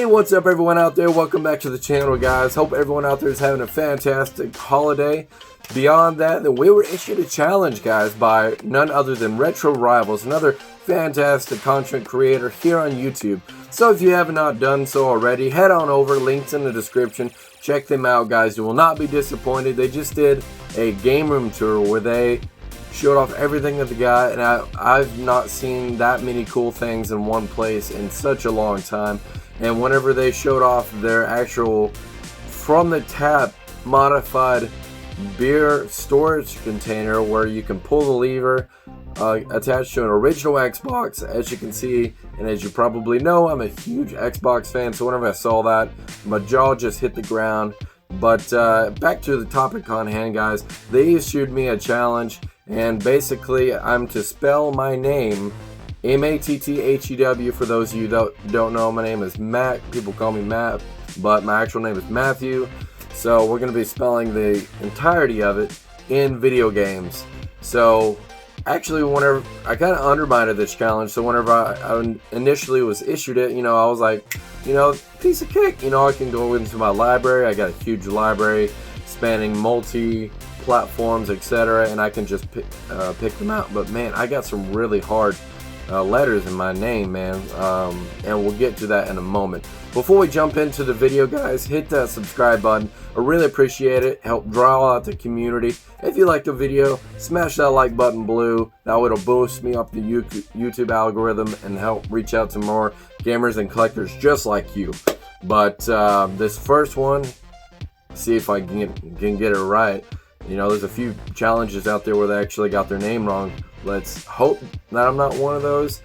Hey, what's up everyone out there? Welcome back to the channel, guys. Hope everyone out there is having a fantastic holiday. Beyond that, then we were issued a challenge, guys, by none other than Retro Rivals, another fantastic content creator here on YouTube. So if you have not done so already, head on over, links in the description. Check them out, guys. You will not be disappointed. They just did a game room tour where they showed off everything that they got, and I've not seen that many cool things in one place in such a long time. And whenever they showed off their actual from the tap modified beer storage container where you can pull the lever attached to an original Xbox, as you can see, and as you probably know, I'm a huge Xbox fan, so whenever I saw that, my jaw just hit the ground. But back to the topic on hand, guys. They issued me a challenge, and basically I'm to spell my name M-A-T-T-H-E-W. For those of you that don't know, my name is Matt. People call me Matt, but my actual name is Matthew. So we're going to be spelling the entirety of it in video games. So actually, whenever I kind of undermined this challenge, so whenever I initially was issued it, you know, I was like, you know, piece of cake. You know, I can go into my library. I got a huge library spanning multi-platforms, etc., and I can just pick them out. But man, I got some really hard letters in my name, man, and we'll get to that in a moment. Before we jump into the video, guys, hit that subscribe button. I really appreciate it. Help draw out the community. If you like the video, smash that like button blue. Now it'll boost me up the YouTube algorithm and help reach out to more gamers and collectors just like you. But this first one, see if I can get it right. You know, there's a few challenges out there where they actually got their name wrong. Let's hope that I'm not one of those,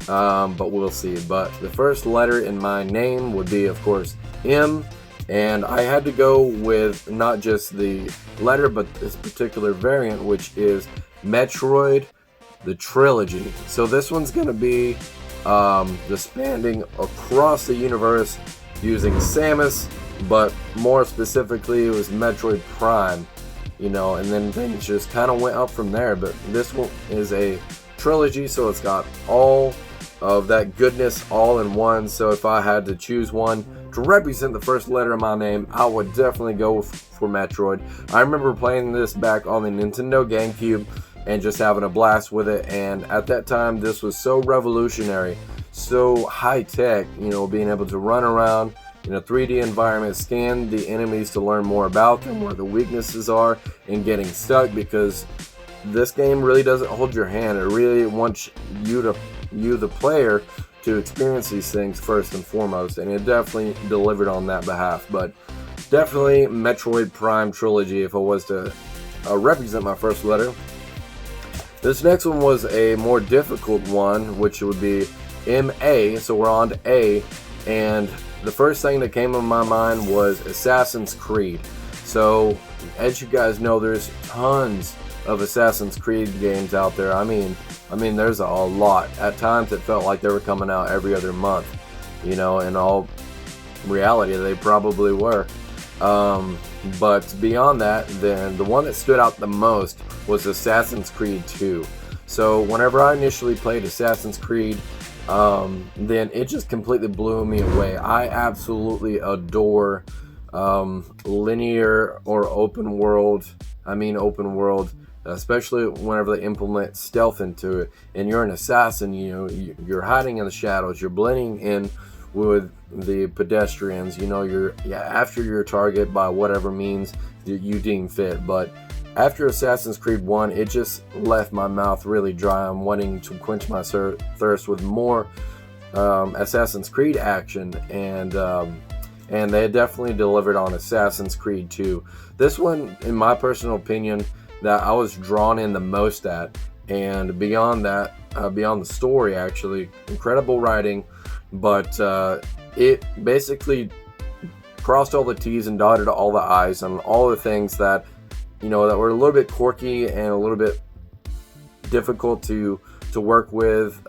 but we'll see. But the first letter in my name would be, of course, M, and I had to go with not just the letter, but this particular variant, which is Metroid, the trilogy. So this one's going to be spanning across the universe using Samus, but more specifically, it was Metroid Prime. You know, and then things just kind of went up from there. But this one is a trilogy, so it's got all of that goodness all in one. So if I had to choose one to represent the first letter of my name, I would definitely go for Metroid. I remember playing this back on the Nintendo GameCube and just having a blast with it. And at that time, this was so revolutionary, so high tech, you know, being able to run around in a 3D environment, scan the enemies to learn more about them, where the weaknesses are, and getting stuck, because this game really doesn't hold your hand. It really wants you, the player, to experience these things first and foremost, and it definitely delivered on that behalf. But definitely Metroid Prime trilogy if I was to represent my first letter. This next one was a more difficult one, which would be M-A, so we're on to A, and the first thing that came to my mind was Assassin's Creed. So, as you guys know, there's tons of Assassin's Creed games out there. I mean, there's a lot. At times, it felt like they were coming out every other month. You know, in all reality, they probably were. But beyond that, then the one that stood out the most was Assassin's Creed 2. So, whenever I initially played Assassin's Creed, then it just completely blew me away. I absolutely adore linear or open world, especially whenever they implement stealth into it, and you're an assassin. You know, you're hiding in the shadows, you're blending in with the pedestrians, you know, you're after your target by whatever means you deem fit. But after Assassin's Creed 1, it just left my mouth really dry. I'm wanting to quench my thirst with more Assassin's Creed action, and they definitely delivered on Assassin's Creed 2. This one, in my personal opinion, that I was drawn in the most at, and beyond that, beyond the story, actually, incredible writing, but it basically crossed all the T's and dotted all the I's on all the things that, you know, that were a little bit quirky and a little bit difficult to work with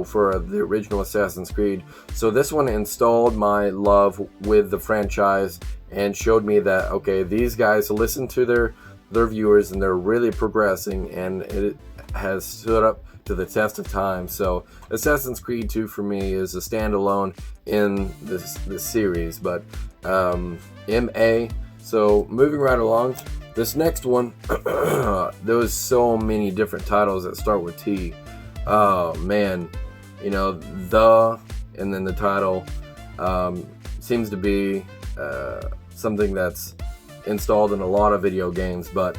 for the original Assassin's Creed. So this one installed my love with the franchise and showed me that, okay, these guys listen to their viewers and they're really progressing, and it has stood up to the test of time. So Assassin's Creed 2 for me is a standalone in this series. But MA. So moving right along, this next one, there was so many different titles that start with T. Oh man, you know, and then the title seems to be something that's installed in a lot of video games, but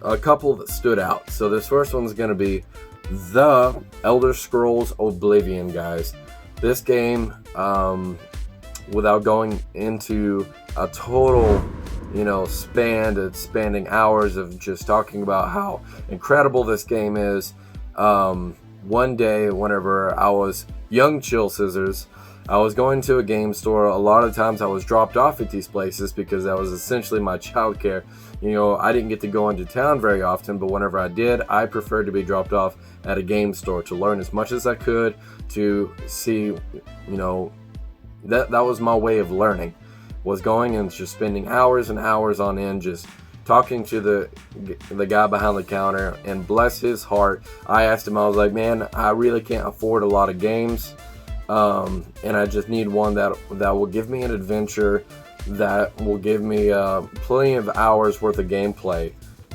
a couple that stood out. So this first one's going to be The Elder Scrolls Oblivion, guys. This game, without going into a total, spanning hours of just talking about how incredible this game is. One day, whenever I was young Chill Scissors, I was going to a game store. A lot of times I was dropped off at these places because that was essentially my childcare. I didn't get to go into town very often, but whenever I did, I preferred to be dropped off at a game store to learn as much as I could, to see, that was my way of learning, was going and just spending hours and hours on end just talking to the guy behind the counter. And bless his heart, I asked him, I was like, man, I really can't afford a lot of games. And I just need one that will give me an adventure, that will give me plenty of hours worth of gameplay.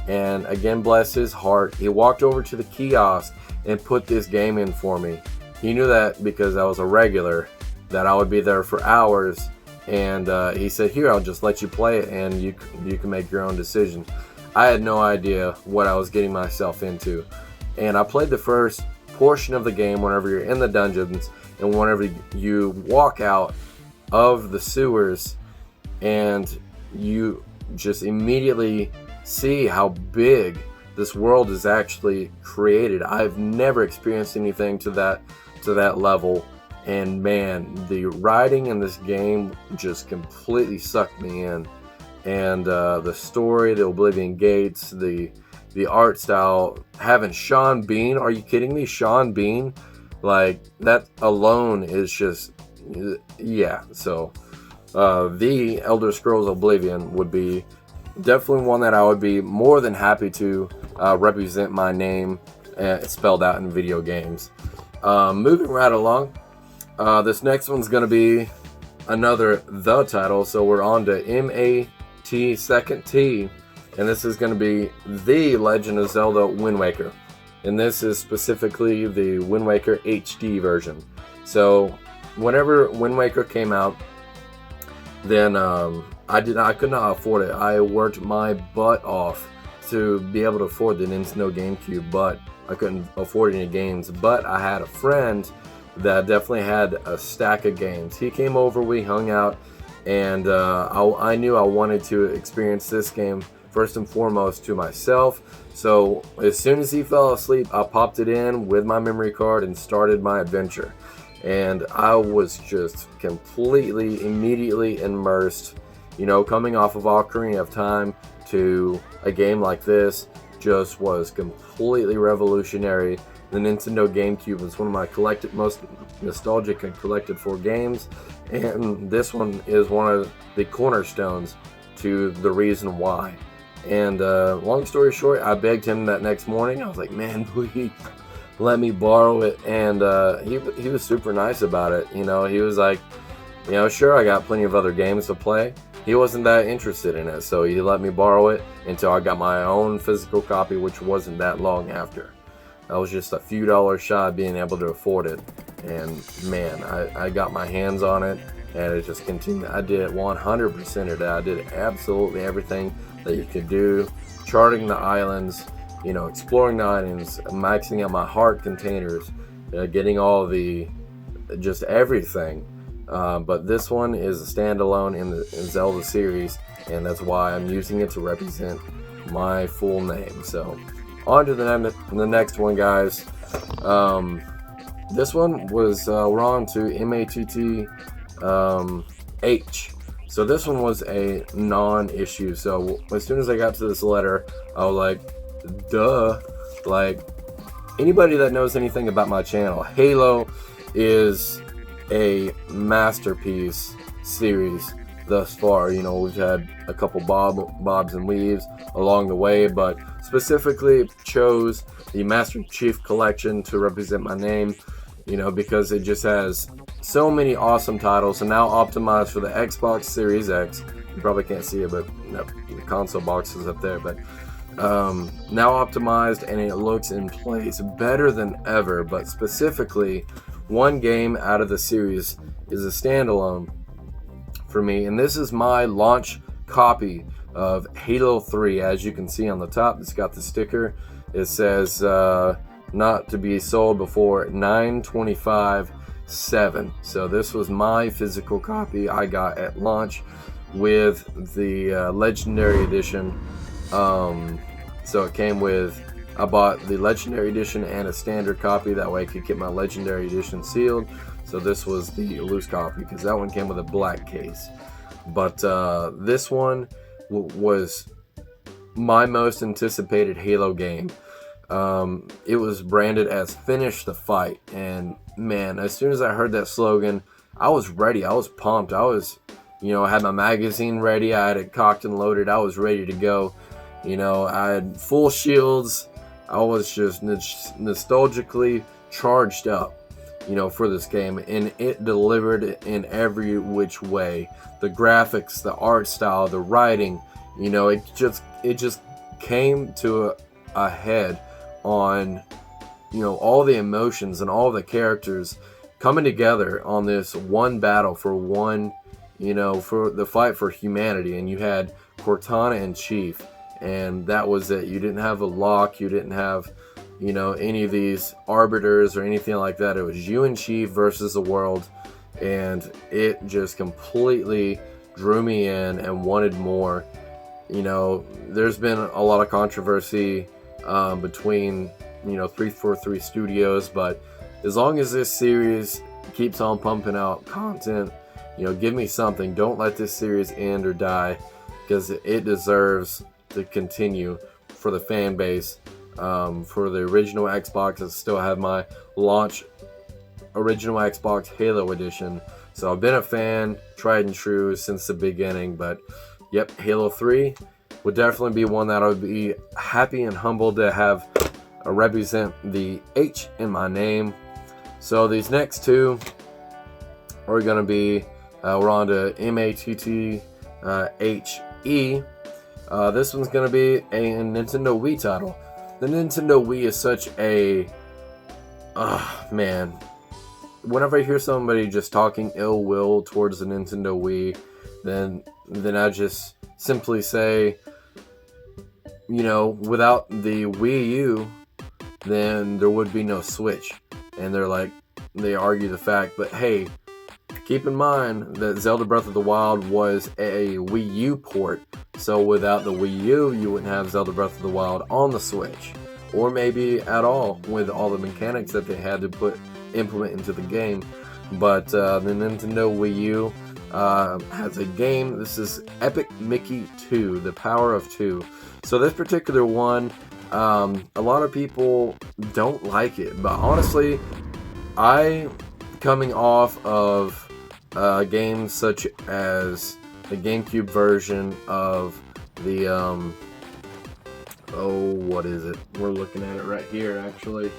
And again, bless his heart, he walked over to the kiosk and put this game in for me. He knew that because I was a regular, that I would be there for hours. And he said, here, I'll just let you play it and you can make your own decision. I had no idea what I was getting myself into. And I played the first portion of the game whenever you're in the dungeons, and whenever you walk out of the sewers, and you just immediately see how big this world is actually created. I've never experienced anything to that level, and man, the writing in this game just completely sucked me in. And the story, the Oblivion Gates, the art style, having Sean Bean, are you kidding me? Sean Bean, like, that alone is just, yeah. So the Elder Scrolls Oblivion would be definitely one that I would be more than happy to represent my name spelled out in video games. Moving right along, this next one's going to be another The title, so we're on to MAT, second T, and this is going to be The Legend of Zelda Wind Waker. And this is specifically the Wind Waker HD version. So whenever Wind Waker came out, then I could not afford it. I worked my butt off to be able to afford the Nintendo GameCube, but I couldn't afford any games. But I had a friend that definitely had a stack of games. He came over, we hung out, and I knew I wanted to experience this game first and foremost to myself. So as soon as he fell asleep, I popped it in with my memory card and started my adventure. And I was just completely, immediately immersed. Coming off of Ocarina of Time to a game like this just was completely revolutionary. The Nintendo GameCube was one of my most nostalgic and collected for games, and this one is one of the cornerstones to the reason why. And long story short, I begged him that next morning. I was like, man, please let me borrow it. And he was super nice about it. He was like, sure, I got plenty of other games to play. He wasn't that interested in it, so he let me borrow it until I got my own physical copy, which wasn't that long after. I was just a few dollars shy of being able to afford it. And man, I got my hands on it, and it just continued. I did 100% of that. I did absolutely everything that you could do, charting the islands, exploring the islands, maxing out my heart containers, getting all just everything. But this one is a standalone in the Zelda series, and that's why I'm using it to represent my full name. So on to the next one, guys. This one was we're on to MATT So this one was a non-issue. So as soon as I got to this letter, I was like, duh. Like, anybody that knows anything about my channel, Halo is a masterpiece series thus far. We've had a couple bobs and weaves along the way, but specifically chose the Master Chief Collection to represent my name, you know, because it just has so many awesome titles, and now optimized for the Xbox Series X. You probably can't see it, but no, the console box is up there. But now optimized, and it looks and plays better than ever. But specifically, one game out of the series is a standalone for me, and this is my launch copy of Halo 3. As you can see on the top, it's got the sticker. It says not to be sold before 9/25/7. So this was my physical copy I got at launch with the Legendary Edition. So it came with, I bought the Legendary Edition and a standard copy, that way I could get my Legendary Edition sealed. So this was the loose copy, because that one came with a black case. But this one was my most anticipated Halo game. It was branded as Finish the Fight, and man, as soon as I heard that slogan, I was ready. I was pumped. I was, you know, I had my magazine ready. I had it cocked and loaded. I was ready to go. You know, I had full shields. I was just nostalgically charged up, you know, for this game, and it delivered in every which way. The graphics, the art style, the writing, you know, it just came to a head on, you know, all the emotions and all the characters coming together on this one battle for one, you know, for the fight for humanity. And you had Cortana and Chief, and that was it. You didn't have a Locke, you didn't have, you know, any of these arbiters or anything like that. It was you and Chief versus the world, and it just completely drew me in and wanted more. You know, there's been a lot of controversy between, you know, 343 Studios, but as long as this series keeps on pumping out content, you know, give me something. Don't let this series end or die, because it deserves to continue for the fan base. For the original Xbox, I still have my launch original Xbox Halo Edition, so I've been a fan, tried and true since the beginning. But yep, Halo 3 would definitely be one that I would be happy and humbled to have represent the H in my name. So these next two are going to be, we're on to MATTHE. This one's going to be a Nintendo Wii title. The Nintendo Wii is such a, man, whenever I hear somebody just talking ill will towards the Nintendo Wii, then I just simply say, you know, without the Wii U, then there would be no Switch. And they argue the fact, but hey, keep in mind that Zelda Breath of the Wild was a Wii U port, so without the Wii U, you wouldn't have Zelda Breath of the Wild on the Switch, or maybe at all, with all the mechanics that they had to implement into the game. But the Nintendo Wii U has a game. This is Epic Mickey 2, The Power of Two. So this particular one, a lot of people don't like it, but honestly, coming off of games such as the GameCube version of the what is it? We're looking at it right here, actually.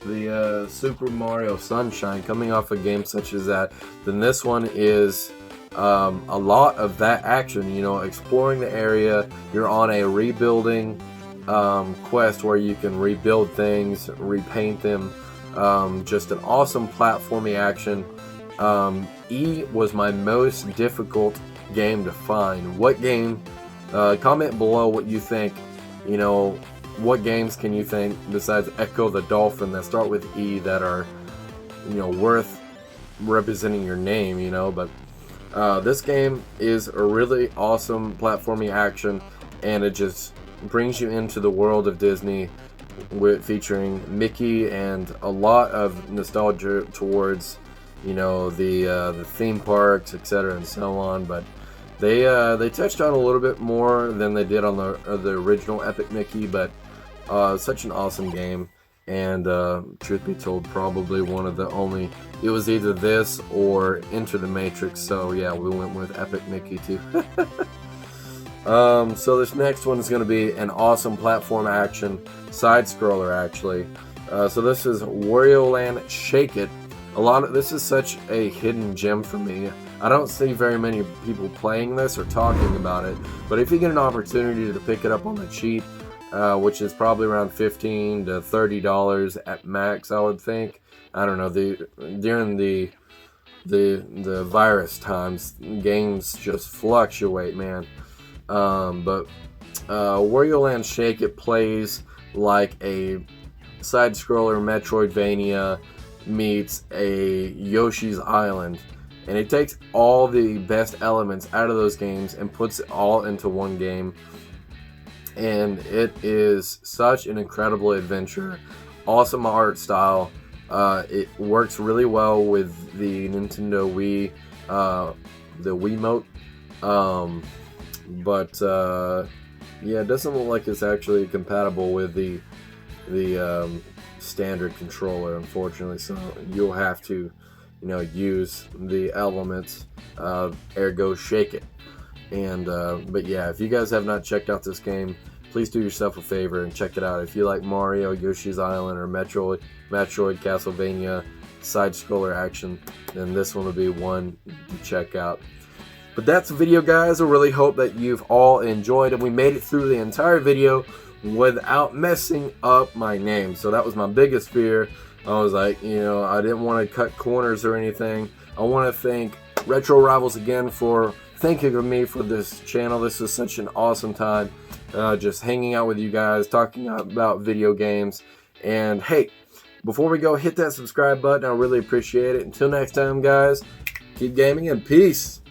The Super Mario Sunshine, coming off a game such as that, then this one is a lot of that action, you know, exploring the area. You're on a rebuilding quest where you can rebuild things, repaint them. Just an awesome platforming action. E was my most difficult game to find. What game? Comment below what you think. You know, what games can you think besides Echo the Dolphin that start with E that are, you know, worth representing your name, you know? But this game is a really awesome platforming action, and it just brings you into the world of Disney, with featuring Mickey and a lot of nostalgia towards, you know, the theme parks, etc., and so on. But they touched on a little bit more than they did on the original Epic Mickey. But such an awesome game, and truth be told, probably one of the only. It was either this or Enter the Matrix. So yeah, we went with Epic Mickey too. So this next one is going to be an awesome platform action side scroller, actually. So this is Wario Land Shake It. This is such a hidden gem for me. I don't see very many people playing this or talking about it, but if you get an opportunity to pick it up on the cheap, which is probably around $15 to $30 at max, I would think. I don't know, during the virus times, games just fluctuate, man. But Wario Land Shake It plays like a side-scroller Metroidvania meets a Yoshi's Island, and it takes all the best elements out of those games and puts it all into one game. And it is such an incredible adventure, awesome art style. It works really well with the Nintendo Wii, the Wiimote. Yeah, it doesn't look like it's actually compatible with the standard controller, unfortunately. So you'll have to, use the elements, ergo Shake It. And but yeah, if you guys have not checked out this game, please do yourself a favor and check it out. If you like Mario, Yoshi's Island, or Metroid, Castlevania, side-scroller action, then this one will be one to check out. But that's the video, guys. I really hope that you've all enjoyed, and we made it through the entire video without messing up my name. So that was my biggest fear. I was like, I didn't want to cut corners or anything. I want to thank Retro Rivals again for thinking of me for this channel. This is such an awesome time, just hanging out with you guys, talking about video games. And hey, before we go, hit that subscribe button. I really appreciate it. Until next time, guys, keep gaming and peace.